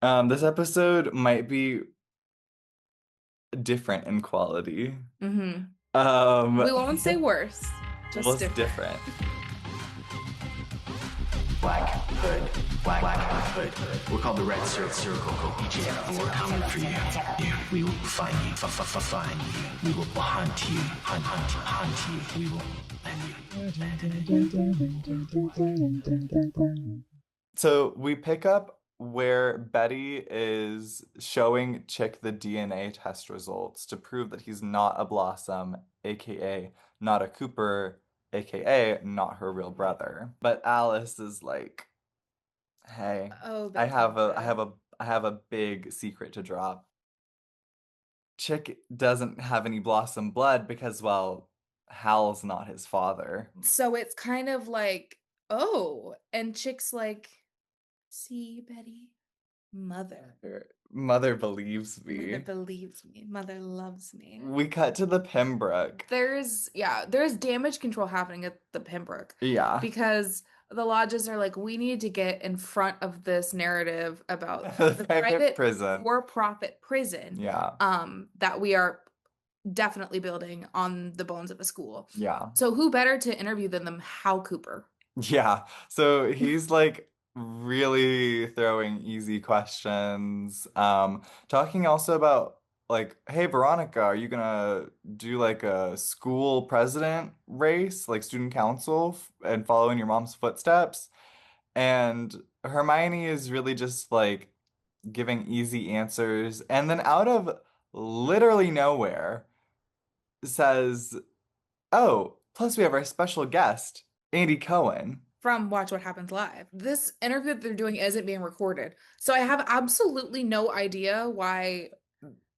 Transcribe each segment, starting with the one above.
This episode might be different in quality. Hmm. Um, We won't say worse, just what's different. different? Black Hood, Black Hood. We're called the Red Circle. Each and we're coming for you. We will find you, find you. We will hunt you, hunt you. We will land you. So we pick up where Betty is showing Chick the DNA test results to prove that he's not a Blossom, aka not a Cooper, aka not her real brother. But Alice is like, "Hey, Oh, I have a I Bethesda. have a I have a big secret to drop. Chick doesn't have any Blossom blood because, well, Hal's not his father." So it's kind of like, oh, and Chick's like, see, Betty, mother. Mother believes Mother me. believes me. Mother loves me. We cut to the Pembroke. There's damage control happening at the Pembroke Yeah. because the lodges are like, we need to get in front of this narrative about The the private private prison. for-profit prison, Yeah. that we are definitely building on the bones of a school. Yeah. So who better to interview than them, Hal Cooper? Yeah. So he's like really throwing easy questions. Talking also about like, hey Veronica, are you gonna do like a school president race, like student council and follow in your mom's footsteps? And Hermione is really just like giving easy answers. And then out of literally nowhere says, oh, plus we have our special guest, Andy Cohen. From Watch What Happens Live. This interview that they're doing isn't being recorded. So I have absolutely no idea why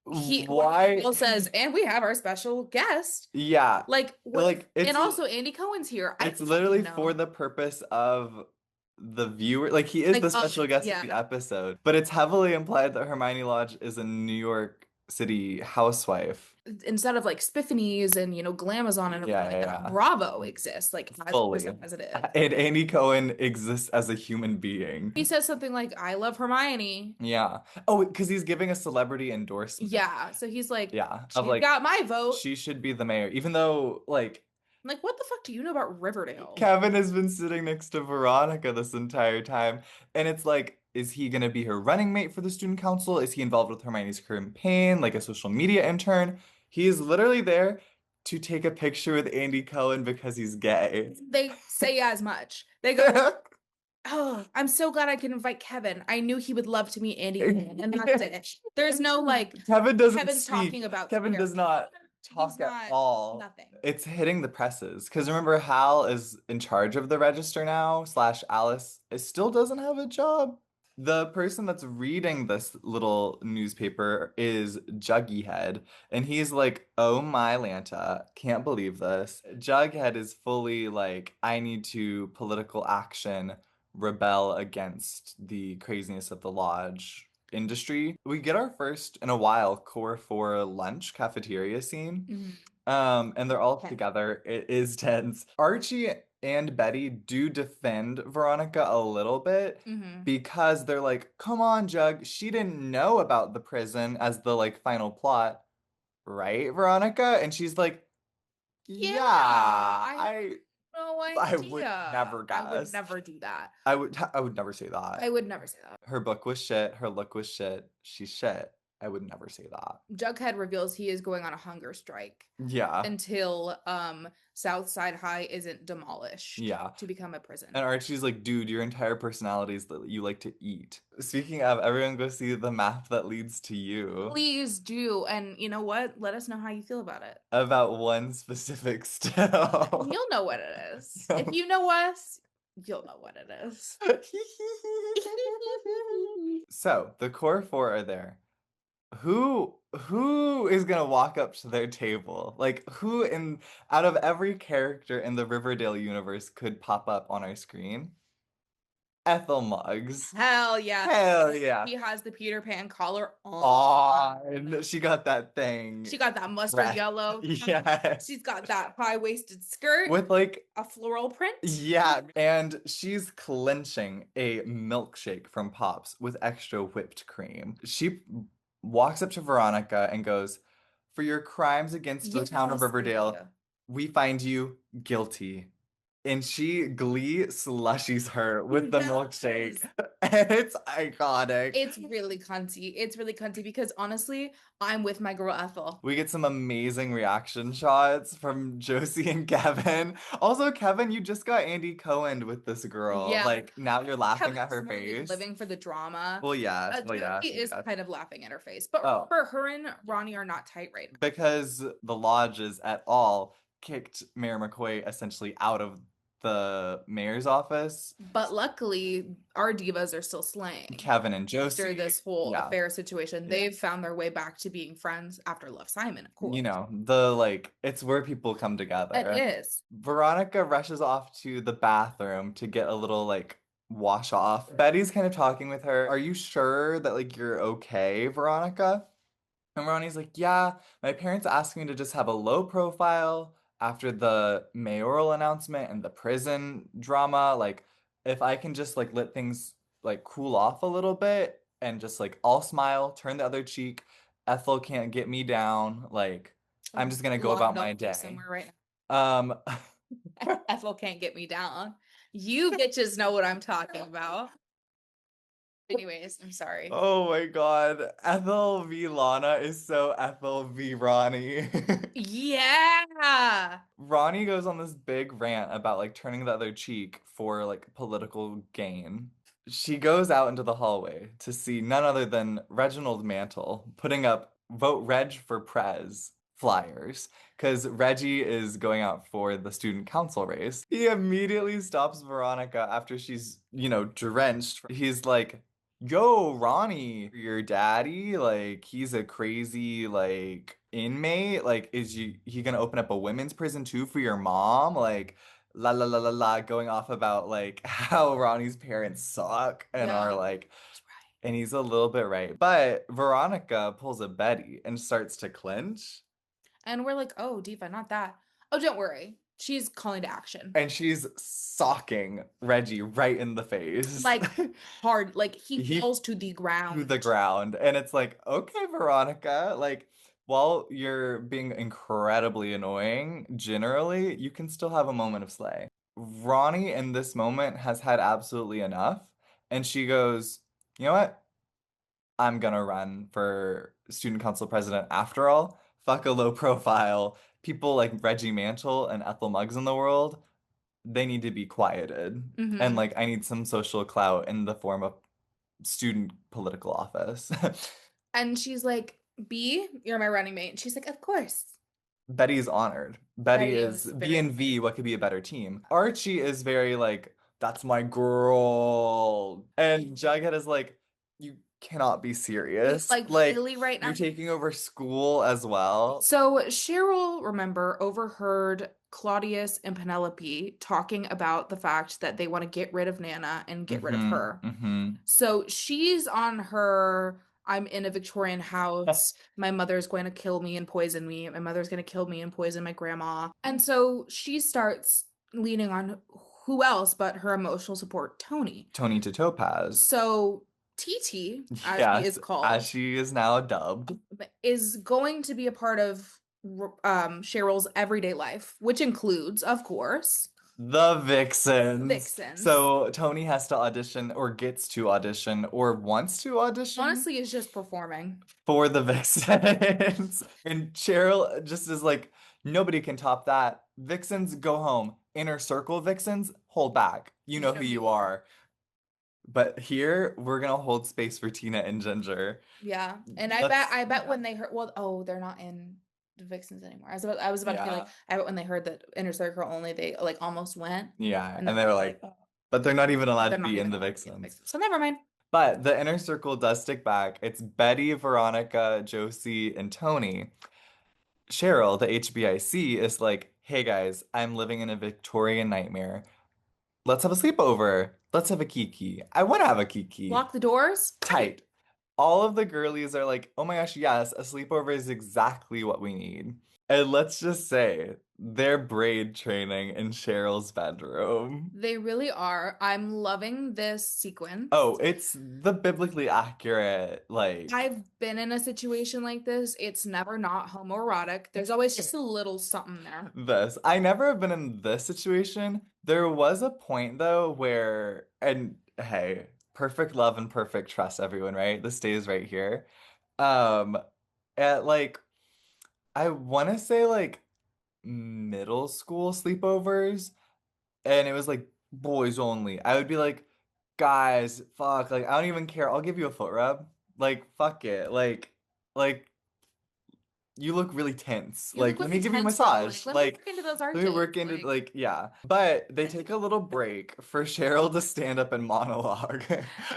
Why? Bill says, and we have our special guest. Yeah. Like what Like and also Andy Cohen's here. I it's don't fucking literally for know. the purpose of the viewer. Like he is Like the special guest of the yeah. episode, but it's heavily implied that Hermione Lodge is a New York City housewife. Instead of like Spiffany's and Glamazon and everything Yeah, like yeah, that, yeah. Bravo exists like as Fully. person as it is. And Andy Cohen exists as a human being. He says something like, I love Hermione. Yeah. Oh, because he's giving a celebrity endorsement. Yeah. So he's like, Yeah. Of she's like, got my vote. she should be the mayor, even though like I'm like, what the fuck do you know about Riverdale? Kevin has been sitting next to Veronica this entire time. And it's like, is he going to be her running mate for the student council? Is he involved with Hermione's campaign, like a social media intern? He is literally there to take a picture with Andy Cohen because he's gay. They say as much. They go, oh, I'm so glad I could invite Kevin. I knew he would love to meet Andy Cohen, and that's it. There's no like Kevin doesn't Kevin's talking speak. about Kevin does character. not He's talk at not all. nothing. It's hitting the presses. Because remember, Hal is in charge of the register now, slash Alice still doesn't have a job. The person that's reading this little newspaper is Juggyhead, and he's like, "Oh my Lanta, can't believe this." Jughead is fully like, "I need to political action, rebel against the craziness of the lodge industry." We get our first in a while core four lunch cafeteria scene. Mhm. And they're all Okay. together. It is tense. Archie and Betty do defend Veronica a little bit Hmm. because they're like, come on, Jug, she didn't know about the prison as the like final plot, right, Veronica? And she's like, Yeah, yeah, I had I no I would idea. never I would guess. never do that. I would never say I that. would never say that. Her book was shit, her look was shit, she's shit. I would never say that. Jughead reveals he is going on a hunger strike Yeah. until Southside High isn't demolished Yeah. to become a prison. And Archie's like, dude, your entire personality is that you like to eat. Speaking of, everyone go see the map that leads to you Please do. And you know what? Let us know how you feel about it. about one specific still. You'll know what it is. If you know us, you'll know what it is. So the core four are there. Who is gonna walk up to their table? Like who in out of every character in the Riverdale universe could pop up on our screen? Ethel Muggs. Hell yeah. Hell yeah. He has the Peter Pan collar on. On. She got that thing. She got that mustard Red. yellow. Yes. She's got that high-waisted skirt With like, a floral print. yeah, and she's clenching a milkshake from Pops with extra whipped cream. She walks up to Veronica and goes, "For your crimes against the town of Yes, thank Riverdale, you. we find you guilty." And she glee slushies her with the milkshake. And it's iconic. It's really cunty. It's really cunty because honestly, I'm with my girl Ethel. We get some amazing reaction shots from Josie and Kevin. Also, Kevin, you just got Andy Cohen with this girl. Yeah. Like, now you're laughing at Kevin's her really face. living for the drama. Well, yeah. Well, yeah. Josie is Yeah. kind of laughing at her face. But Oh. for her and Ronnie are not tight right now. Because the lodges at all kicked Mayor McCoy essentially out of the mayor's office. But luckily, our divas are still slaying. Kevin and Josie. After this whole Yeah. affair situation, Yeah. they've found their way back to being friends after Love Simon, of course. You know, the like, it's where people come together. It is. Veronica rushes off to the bathroom to get a little like wash off. Betty's kind of talking with her. "Are you sure that like you're okay, Veronica?" And Ronnie's like, "Yeah, my parents asked me to just have a low profile after the mayoral announcement and the prison drama. Like, if I can just like let things like cool off a little bit and just like all smile, turn the other cheek. Ethel can't get me down. Like, I'm just gonna go about my day." Somewhere right Um, now. Ethel can't get me down. You bitches know what I'm talking about. Anyways, I'm sorry. oh my God. Ethel v. Lana is so Ethel v. Ronnie. Yeah. Ronnie goes on this big rant about like turning the other cheek for like political gain. She goes out into the hallway to see none other than Reginald Mantle putting up "Vote Reg for Prez" flyers because Reggie is going out for the student council race. He immediately stops Veronica after she's, drenched. He's like, "Yo, Ronnie, your daddy, like, he's a crazy, like, inmate. Like, he gonna open up a women's prison too for your mom? Like, la la la la la," going off about like how Ronnie's parents suck and are Yeah. like, and he's a little bit right. But Veronica pulls a Betty and starts to clinch. And we're like, oh, Diva, not that. Oh, don't worry. She's calling to action. And she's socking Reggie right in the face. Like hard, like He he falls to the ground. to the ground. And it's like, okay, Veronica, like, while you're being incredibly annoying, generally, you can still have a moment of slay. Ronnie in this moment has had absolutely enough. And she goes, "You know what? I'm gonna run for student council president after all. Fuck a low profile. People like Reggie Mantle and Ethel Muggs in the world, they need to be quieted. Mhm. And like, I need some social clout in the form of student political office." And she's like, B, you're my running mate. And she's like, of course. Betty's honored. Betty Betty is was B very and V, what could be a better team? Archie is very like, "That's my girl." And Jughead is like, "You cannot be serious. Like really right now. You're taking over school as well." So Cheryl, remember, overheard Claudius and Penelope talking about the fact that they want to get rid of Nana and get rid of her. Mm-hmm. So she's on her, I'm in a Victorian house. My mother's going to kill me and poison me. My mother's going to kill me and poison my grandma. And so she starts leaning on who else but her emotional support, Tony. Tony to Topaz. So TT, as Yes, she is called, as she is now dubbed. is going to be a part of Cheryl's everyday life, which includes, of course, The Vixens. Vixens. So Tony has to audition or gets to audition or wants to audition honestly is just performing. for the Vixens. And Cheryl just is like, "Nobody can top that. Vixens, go home. Inner Circle Vixens, hold back. You know who you are." But here we're gonna hold space for Tina and Ginger. Yeah. And I bet when they heard, well, oh, they're not in the Vixens anymore. I was about to be like, I bet when they heard that Inner Circle only, they like almost went. Yeah, And and then they were like, oh, but they're not even allowed they're to not be even in the allowed to be in the Vixens. So never mind. But the Inner Circle does stick back. It's Betty, Veronica, Josie, and Tony. Cheryl, the HBIC, is like, "Hey guys, I'm living in a Victorian nightmare. Let's have a sleepover. Let's have a kiki. I want to have a kiki. Lock the doors. Tight. All of the girlies are like, oh my gosh, yes, a sleepover is exactly what we need. And let's just say they're braid training in Cheryl's bedroom. They really are. I'm loving this sequence. Oh, it's the biblically accurate, like, I've been in a situation like this. It's never not homoerotic. There's always just a little something there. this. I never have been in this situation. There was a point though where, and hey, perfect love and perfect trust, everyone, right? This stays right here. Um, at like, I want to say like middle school sleepovers, and it was like boys only. I would be like, guys, fuck, like I don't even care. I'll give you a foot rub. Like, fuck it. Like you look really tense. You look Like, let me really give you a tense, though. massage. Let me Like, work into those let me work arcades. into yeah. But they take a little break for Cheryl to stand up and monologue.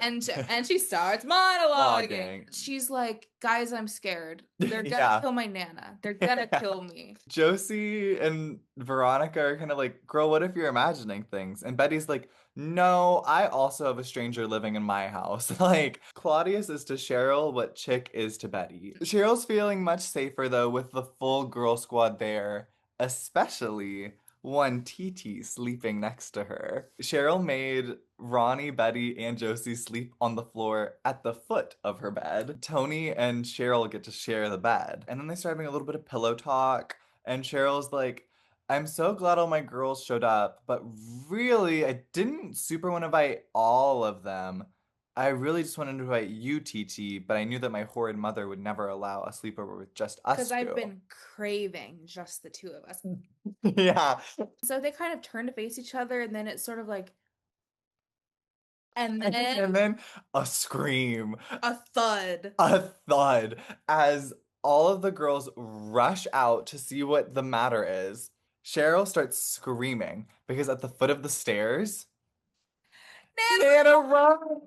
And she starts monologuing. Monologuing. She's like, guys, I'm scared. They're gonna Yeah. kill my Nana. They're gonna kill me. Josie and Veronica are kind of like, girl, what if you're imagining things? And Betty's like, no, I also have a stranger living in my house. Like, Claudius is to Cheryl what Chick is to Betty. Cheryl's feeling much safer though with the full girl squad there, especially one TT sleeping next to her. Cheryl made Ronnie, Betty, and Josie sleep on the floor at the foot of her bed. Tony and Cheryl get to share the bed. And then they start having a little bit of pillow talk. And Cheryl's like, I'm so glad all my girls showed up, but really, I didn't super want to invite all of them. I really just wanted to invite you, TT, but I knew that my horrid mother would never allow a sleepover with just us Because two. I've been craving just the two of us. Yeah. So they kind of turn to face each other, and then it's sort of like, and And then then a scream, a thud. a thud, as all of the girls rush out to see what the matter is. Cheryl starts screaming because at the foot of the stairs, Nana runs.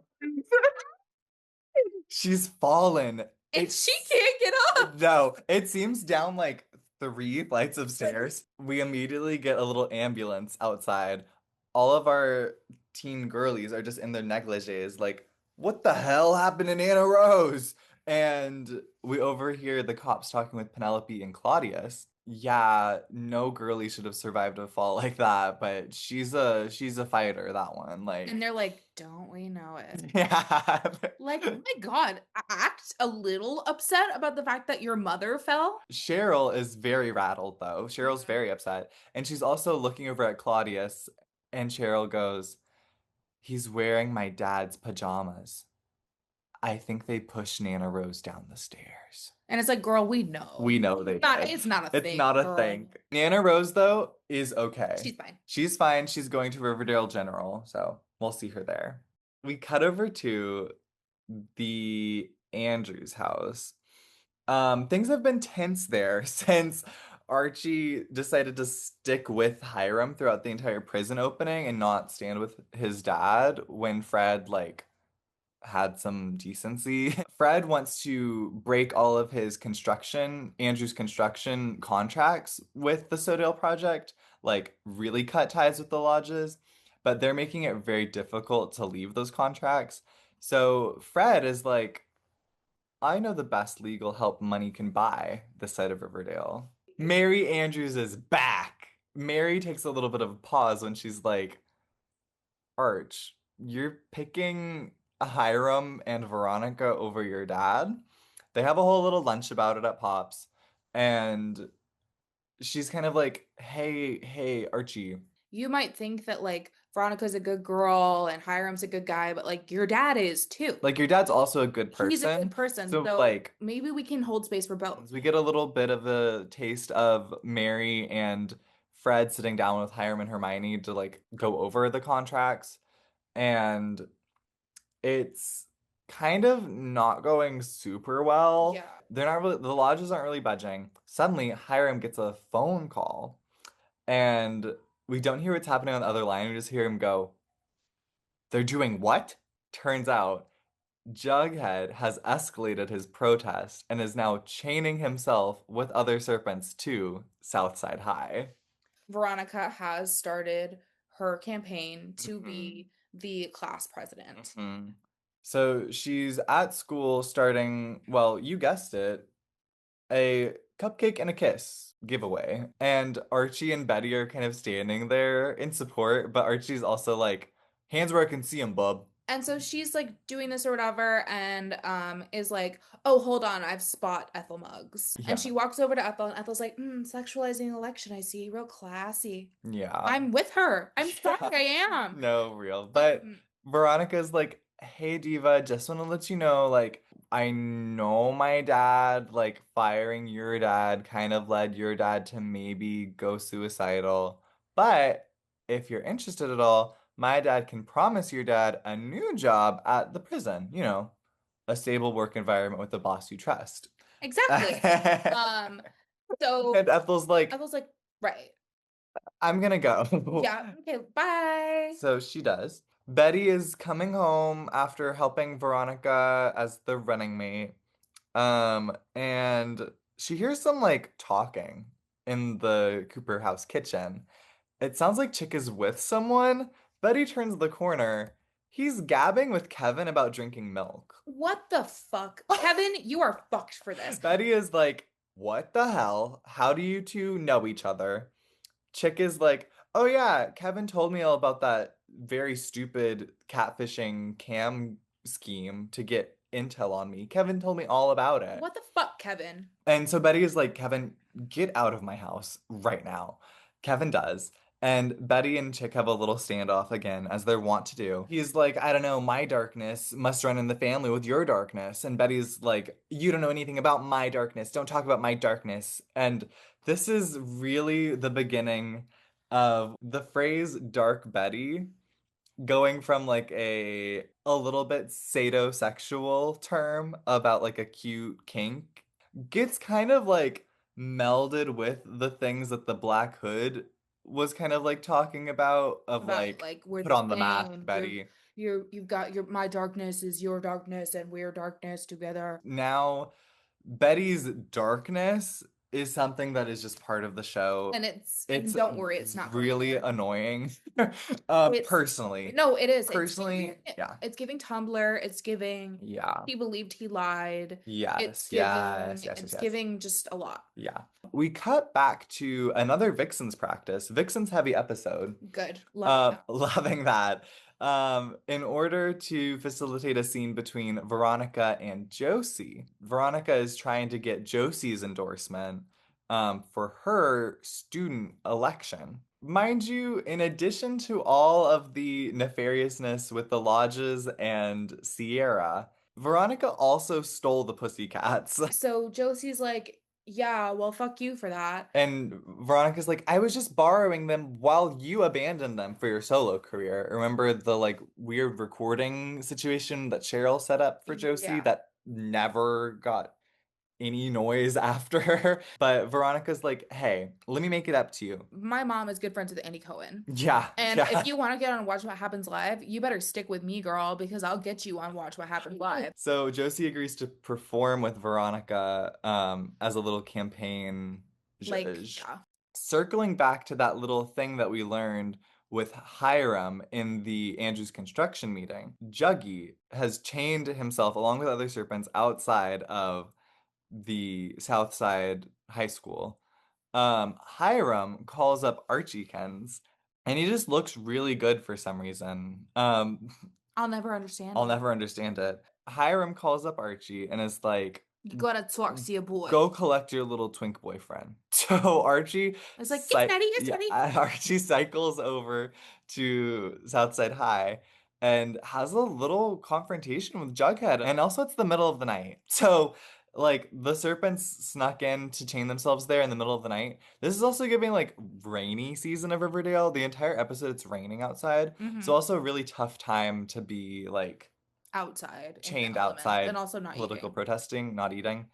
She's fallen. And she can't get up. No, it seems down like 3 flights of stairs. We immediately get a little ambulance outside. All of our teen girlies are just in their negligees, like, what the hell happened to Nana Rose? And we overhear the cops talking with Penelope and Claudius. Yeah, no girlie should have survived a fall like that, but she's a fighter, that one. Like, And they're like, don't we know it? yeah. Like, oh my God, act a little upset about the fact that your mother fell. Cheryl is very rattled though. Cheryl's very upset. And she's also looking over at Claudius, and Cheryl goes, he's wearing my dad's pajamas. I think they pushed Nana Rose down the stairs. And it's like, girl, we know. We know they did. It's not a thing. It's not a girl. thing. Nana Rose, though, is okay. She's fine. She's fine. She's going to Riverdale General, so we'll see her there. We cut over to the Andrews house. Things have been tense there since Archie decided to stick with Hiram throughout the entire prison opening and not stand with his dad when Fred, like, had some decency. Fred wants to break all of his Andrew's construction contracts with the Sodale project, like really cut ties with the lodges, but they're making it very difficult to leave those contracts. So Fred is like, I know the best legal help money can buy this side of Riverdale. Mary Andrews is back. Mary takes a little bit of a pause when she's like, Arch, you're picking Hiram and Veronica over your dad. They have a whole little lunch about it at Pops, and she's kind of like, hey, Archie. You might think that like Veronica's a good girl and Hiram's a good guy, but like your dad is too. Like, your dad's also a good person. He's a good person. So, So like, maybe we can hold space for both. we get a little bit of a taste of Mary and Fred sitting down with Hiram and Hermione to like go over the contracts, and it's kind of not going super well. Yeah. They're not really, the lodges aren't really budging. Suddenly, Hiram gets a phone call, and we don't hear what's happening on the other line. We just hear him go, they're doing what? Turns out, Jughead has escalated his protest and is now chaining himself with other serpents to Southside High. Veronica has started her campaign to Mhm. be the class president. Mhm. So she's at school starting, well, you guessed it, a cupcake and a kiss giveaway. And Archie and Betty are kind of standing there in support, but Archie's also like, hands where I can see 'em, bub. And so she's like doing this or whatever, and is like, "Oh, hold on, I've spot Ethel mugs." And Yeah. she walks over to Ethel, and Ethel's like, "Sexualizing election, I see, real classy." Yeah. I'm with her. I'm sorry, Yeah. I am. No, real. But Um, Veronica's like, hey, Diva, just want to let you know, like, I know my dad, like, firing your dad kind of led your dad to maybe go suicidal. But if you're interested at all, my dad can promise your dad a new job at the prison, a stable work environment with a boss you trust. exactly. Um, so And Ethel's like, right. I'm gonna go. Yeah, okay, bye. So she does. Betty is coming home after helping Veronica as the running mate. And she hears some like talking in the Cooper house kitchen. It sounds like Chick is with someone. Betty turns the corner. He's gabbing with Kevin about drinking milk. What the fuck? Kevin, you are fucked for this. Betty is like, what the hell? How do you two know each other? Chick is like, oh yeah, Kevin told me all about that very stupid catfishing cam scheme to get intel on me. Kevin told me all about it. What the fuck, Kevin? And so Betty is like, Kevin, get out of my house right now. Kevin does. And Betty and Chick have a little standoff again, as they're wont to do. He's like, I don't know, my darkness must run in the family with your darkness. And Betty's like, you don't know anything about my darkness. Don't talk about my darkness. And this is really the beginning of the phrase dark Betty going from like a little bit sadorsexual term about like a cute kink gets kind of like melded with the things that the Black Hood was kind of like talking about About like like we're put the on the mask, same. Betty. You've got your my darkness is your darkness and we're darkness together. Now Betty's darkness is something that is just part of the show. And It's don't worry, it's not going really anywhere. annoying. It's Personally. no, it is. Personally, yeah. It's giving Tumblr. It's giving Yeah. he believed he lied. Yes, yes, yes, yes, It's yes. giving just a lot. Yeah. We cut back to another Vixen's practice, Vixen's heavy episode. Good. Love that. Loving that. In order to facilitate a scene between Veronica and Josie, Veronica is trying to get Josie's endorsement for her student election. Mind you, in addition to all of the nefariousness with the lodges and Sierra, Veronica also stole the Pussycats. So Josie's like, yeah, well, fuck you for that. And Veronica's like, I was just borrowing them while you abandoned them for your solo career. Remember the like weird recording situation that Cheryl set up for Josie Yeah. that never got any noise after her? But Veronica's like, hey, let me make it up to you. My mom is good friends with Andy Cohen. Yeah. And yeah. if you want to get on Watch What Happens Live, you better stick with me, girl, because I'll get you on Watch What Happens Live. So Josie agrees to perform with Veronica as a little campaign Like, zhuzh. yeah. Circling back to that little thing that we learned with Hiram in the Andrews construction meeting, Juggy has chained himself along with other serpents outside of the Southside High School. Hiram calls up Archie Kens, and he just looks really good for some reason. I'll never understand I'll it. never understand it. Hiram calls up Archie and is like, You gotta talk to your boy. go collect your little twink boyfriend. So Archie, It's like, get ready, get ready. Archie cycles over to Southside High and has a little confrontation with Jughead. And also, it's the middle of the night. So, like, the serpents snuck in to chain themselves there in the middle of the night. This is also giving, like, rainy season of Riverdale. The entire episode, it's raining outside. Mhm. So, also, a really tough time to be, like, Outside. in the chained elements, outside, and also not political eating. protesting, not eating.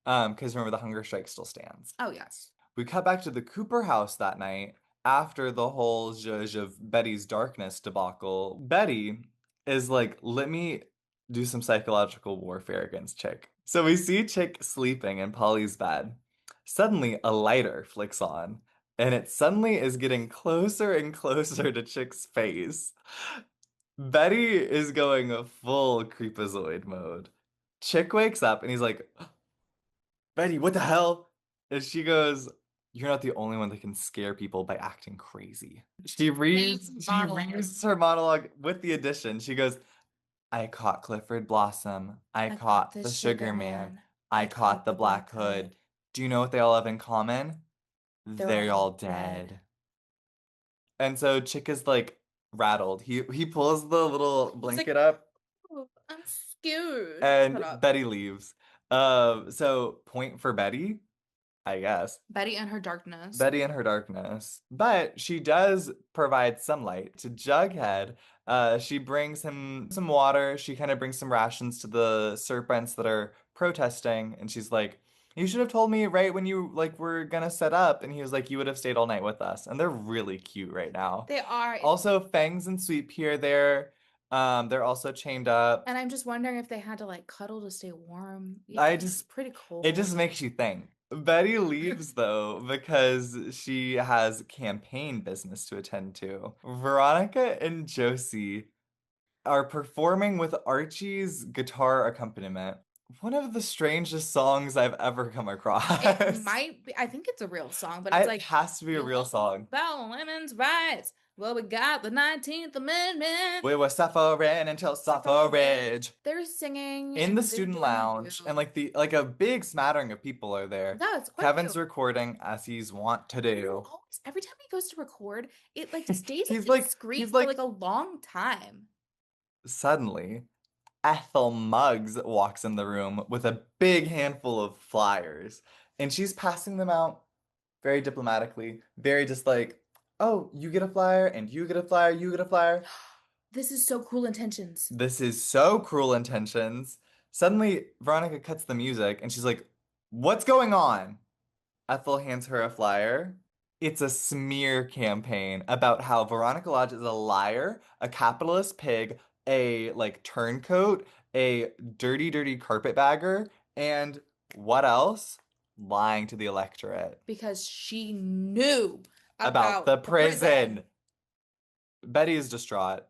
Because remember, the hunger strike still stands. Oh, yes. We cut back to the Cooper house that night after the whole zhuzh of Betty's darkness debacle. Betty is like, let me do some psychological warfare against Chick. So we see Chick sleeping in Polly's bed. Suddenly, a lighter flicks on, And it suddenly is getting closer and closer to Chick's face. Betty is going full creepazoid mode. Chick wakes up and he's like, Betty, what the hell? And she goes, You're not the only one that can scare people by acting crazy. She reads her monologue with the addition. She goes, I caught Clifford Blossom. I caught the Sugar Man. I caught the Black Hood. Do you know what they all have in common? They're all dead. And so Chick is like rattled. He pulls the little blanket up Oh, I'm scared. Shut and up. Betty leaves. So point for Betty, I guess. Betty and her darkness. Betty and her darkness. But she does provide some light to Jughead. She brings him some water. She kind of brings some rations to the serpents that are protesting, and she's like, "You should have told me right when you like were gonna set up." And he was like, "You would have stayed all night with us." And they're really cute right now. They are. Also, Fangs and Sweet Pea are there. They're also chained up. And I'm just wondering if they had to like cuddle to stay warm. It's pretty cold. It just makes you think. Betty leaves though because she has campaign business to attend to. Veronica and Josie are performing with Archie's guitar accompaniment. One of the strangest songs I've ever come across. It might be. I think it's a real song, but it's like it has to be a real song. About women's rights. Well, we got the 19th Amendment. We were suffering until suffrage. They're singing In the student lounge, and like a big smattering of people are there. That's quite Kevin's cute. recording as he's wont to do. Every time he goes to record, it like stays He's on like- screen he's for like- like a long time. Suddenly, Ethel Muggs walks in the room with a big handful of flyers, and she's passing them out very diplomatically, very just like, oh, you get a flyer, and you get a flyer, you get a flyer. This is so Cruel Intentions. This is so Cruel Intentions. Suddenly, Veronica cuts the music, and she's like, what's going on? Ethel hands her a flyer. It's a smear campaign about how Veronica Lodge is a liar, a capitalist pig, a like turncoat, a dirty, dirty carpetbagger, and what else? Lying to the electorate Because she knew about the prison. Betty is distraught.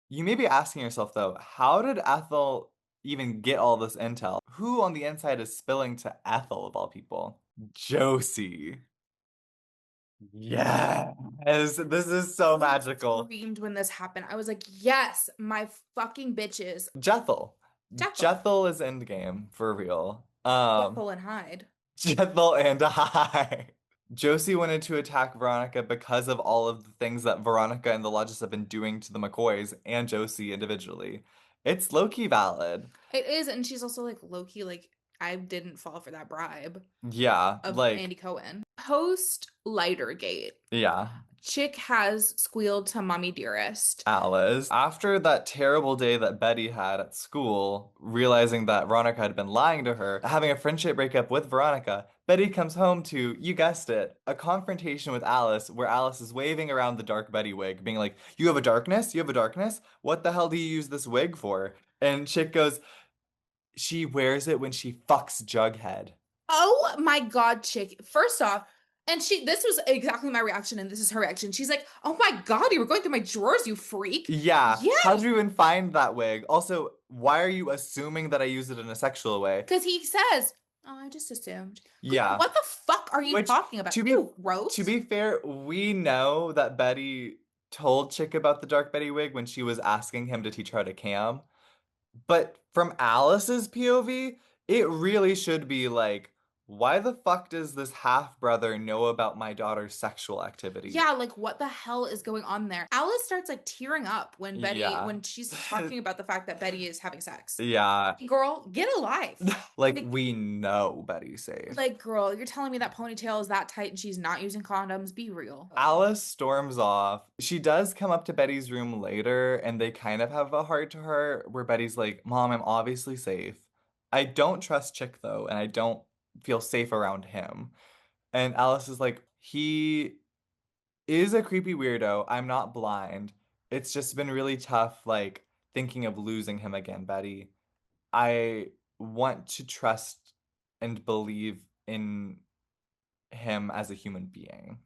You may be asking yourself, though, how did Ethel even get all this intel? Who on the inside is spilling to Ethel, of all people? Josie. Yes, this is so magical. I screamed when this happened. I was like, yes, my fucking bitches. Jethel. Jethel. Jethel is Endgame, for real. Jethel and Hyde. Jethel and Hyde. Josie wanted to attack Veronica because of all of the things that Veronica and the Lodges have been doing to the McCoys and Josie individually. It's low-key valid. It is, and she's also like low-key, like, I didn't fall for that bribe Yeah, of like, Andy Cohen. Post Lightergate, yeah. Chick has squealed to Mommy Dearest. Alice, after that terrible day that Betty had at school, realizing that Veronica had been lying to her, having a friendship breakup with Veronica, Betty comes home to, you guessed it, a confrontation with Alice where Alice is waving around the dark Betty wig, being like, you have a darkness? You have a darkness? What the hell do you use this wig for? And Chick goes, she wears it when she fucks Jughead. Oh my God, Chick. First off, and this was exactly my reaction, and this is her reaction. She's like, oh my God, you were going through my drawers, you freak. Yeah. Yeah. How did you even find that wig? Also, why are you assuming that I use it in a sexual way? Because he says, oh, I just assumed. Yeah. What the fuck are you talking about? Gross. To be fair, we know that Betty told Chick about the dark Betty wig when she was asking him to teach her how to cam. But from Alice's POV, it really should be like, why the fuck does this half-brother know about my daughter's sexual activity? Yeah, like what the hell is going on there? Alice starts like tearing up when when she's talking about the fact that Betty is having sex. Yeah. Girl, get a life. like we know Betty's safe. Like, girl, you're telling me that ponytail is that tight and she's not using condoms? Be real. Alice storms off. She does come up to Betty's room later, and they kind of have a heart to her where Betty's like, Mom, I'm obviously safe. I don't trust Chick, though, and I don't feel safe around him. And Alice is like, he is a creepy weirdo. I'm not blind. It's just been really tough, like, thinking of losing him again, Betty. I want to trust and believe in him as a human being.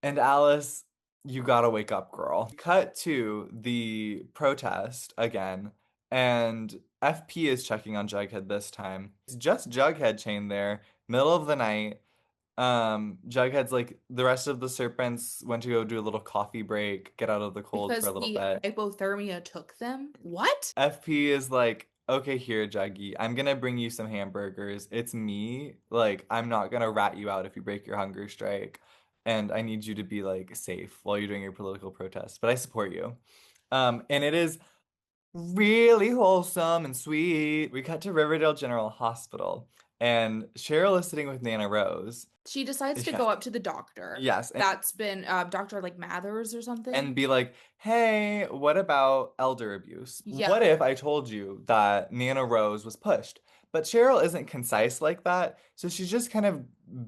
And Alice, you gotta wake up, girl. Cut to the protest again, and FP is checking on Jughead this time. It's just Jughead chained there, middle of the night. Jughead's like the rest of the serpents went to go do a little coffee break, get out of the cold for Because a little the bit. hypothermia took them? What? FP is like, okay, here, Juggy, I'm gonna bring you some hamburgers. It's me. Like, I'm not gonna rat you out if you break your hunger strike. And I need you to be like safe while you're doing your political protest. But I support you. And it is really wholesome and sweet. We cut to Riverdale General Hospital, and Cheryl is sitting with Nana Rose. She decides to Yes. go up to the doctor. Yes, That's been Dr. like Mathers or something. and be like, hey, what about elder abuse? Yeah. What if I told you that Nana Rose was pushed? But Cheryl isn't concise like that, so she's just kind of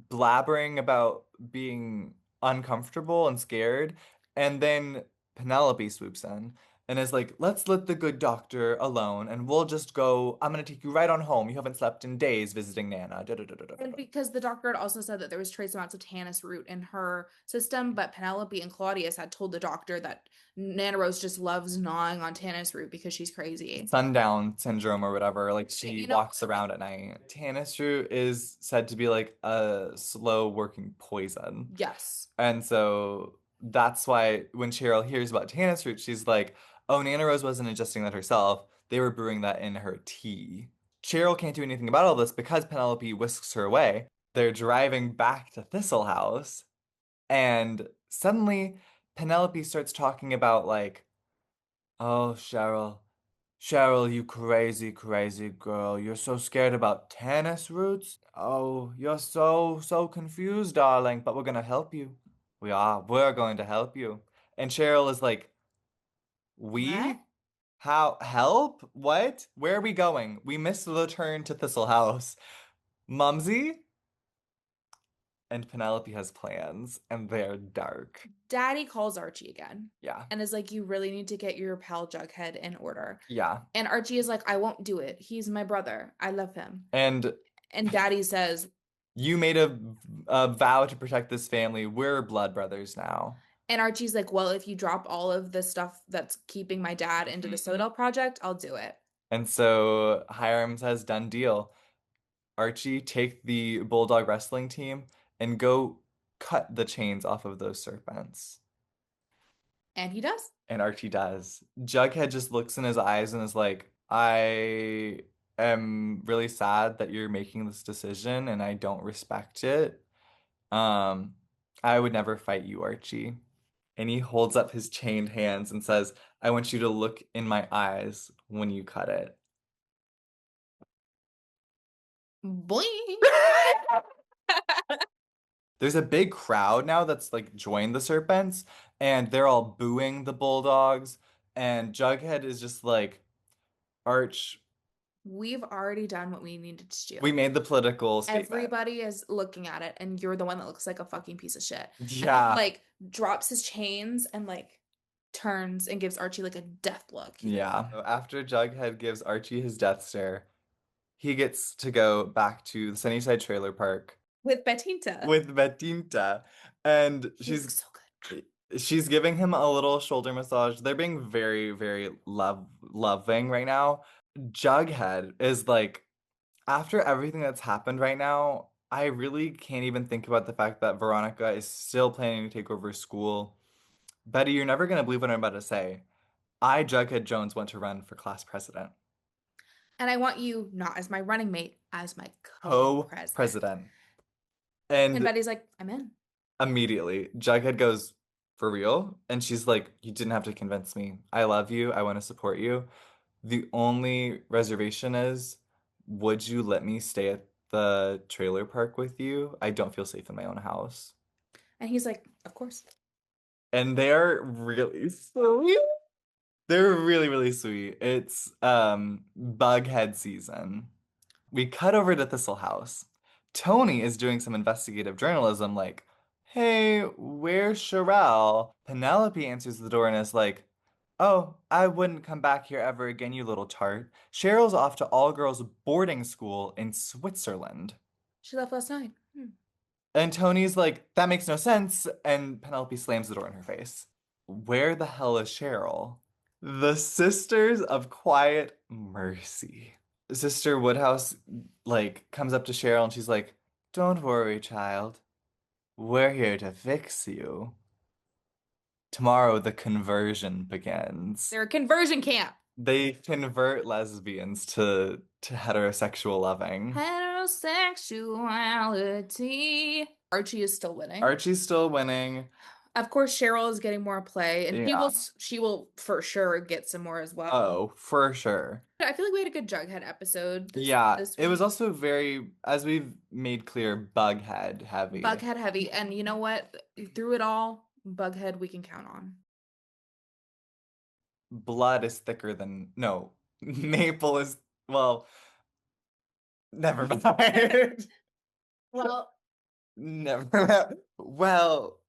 blabbering about being uncomfortable and scared. And then Penelope swoops in and is like, let's let the good doctor alone and we'll just go. I'm gonna take you right on home. You haven't slept in days visiting Nana. Da, da, da, da, da, And da. because the doctor had also said that there was trace amounts of tannis root in her system, but Penelope and Claudius had told the doctor that Nana Rose just loves gnawing on tannis root because she's crazy. Sundown syndrome or whatever. Like she You know, walks around at night. Tannis root is said to be like a slow working poison. yes. And so that's why when Cheryl hears about tannis root, she's like, oh, Nana Rose wasn't ingesting that herself. They were brewing that in her tea. Cheryl can't do anything about all this because Penelope whisks her away. They're driving back to Thistle House, and suddenly Penelope starts talking about like, oh, Cheryl, you crazy, crazy girl. You're so scared about tennis roots? Oh, you're so confused, darling, but we're gonna help you. We are. We're going to help you. And Cheryl is like, What? we? How? Help? What? Where are we going? We missed the turn to Thistle House. Mumsy? And Penelope has plans, and they're dark. Daddy calls Archie again Yeah. and is like, you really need to get your pal Jughead in order. Yeah. And Archie is like, I won't do it. He's my brother. I love him. And And Daddy says, you made a vow to protect this family. We're blood brothers now. and Archie's like, well, if you drop all of the stuff that's keeping my dad into the Sodal project, I'll do it. And so Hiram says, done deal. Archie, take the Bulldog wrestling team and go cut the chains off of those serpents. And he does. And Archie does. Jughead just looks in his eyes and is like, I am really sad that you're making this decision and I don't respect it. Um, I would never fight you, Archie. And he holds up his chained hands and says, I want you to look in my eyes when you cut it. Boing. There's a big crowd now that's like joined the Serpents, and they're all booing the Bulldogs. And Jughead is just like, Arch, We've already done what we needed to do. we made the political statement. Everybody is looking at it, and you're the one that looks like a fucking piece of shit. Yeah. And, like, drops his chains and, like, turns and gives Archie, like, a death look. Yeah. So after Jughead gives Archie his death stare, he gets to go back to the Sunnyside Trailer Park With Bettinta. with Bettinta. And He looks so good. she's giving him a little shoulder massage. They're being very, very loving right now. Jughead is like, after everything that's happened right now, I really can't even think about the fact that Veronica is still planning to take over school. Betty, you're never gonna believe what I'm about to say. I, Jughead Jones, want to run for class president. And I want you not as my running mate, as my co-president. Co-president. And And Betty's like, I'm in. immediately, Jughead goes, for real? And she's like, you didn't have to convince me. I love you. I want to support you. The only reservation is, would you let me stay at the trailer park with you? I don't feel safe in my own house. And he's like, of course. And they're really sweet. They're really, really sweet. It's Bughead season. We cut over to Thistle House. Tony is doing some investigative journalism, like, hey, where's Sherelle? Penelope answers the door and is like, oh, I wouldn't come back here ever again, you little tart. Cheryl's off to all girls boarding school in Switzerland. She left last night. And Tony's like, that makes no sense. And Penelope slams the door in her face. Where the hell is Cheryl? The Sisters of Quiet Mercy. Sister Woodhouse like comes up to Cheryl and she's like, don't worry, child. We're here to fix you. Tomorrow the conversion begins. They're a conversion camp. They convert lesbians to heterosexual loving. Heterosexuality. Archie is still winning. Archie's still winning. Of course, Cheryl is getting more play, and Yeah. she will for sure get some more as well. Oh, for sure. I feel like we had a good Jughead episode. Yeah, this it was week. also very, as we've made clear, Bughead heavy. Bughead heavy, and you know what? Through it all, Bughead we can count on. Blood is thicker than, no, Maple is, well, never mind. Well, Never. Well,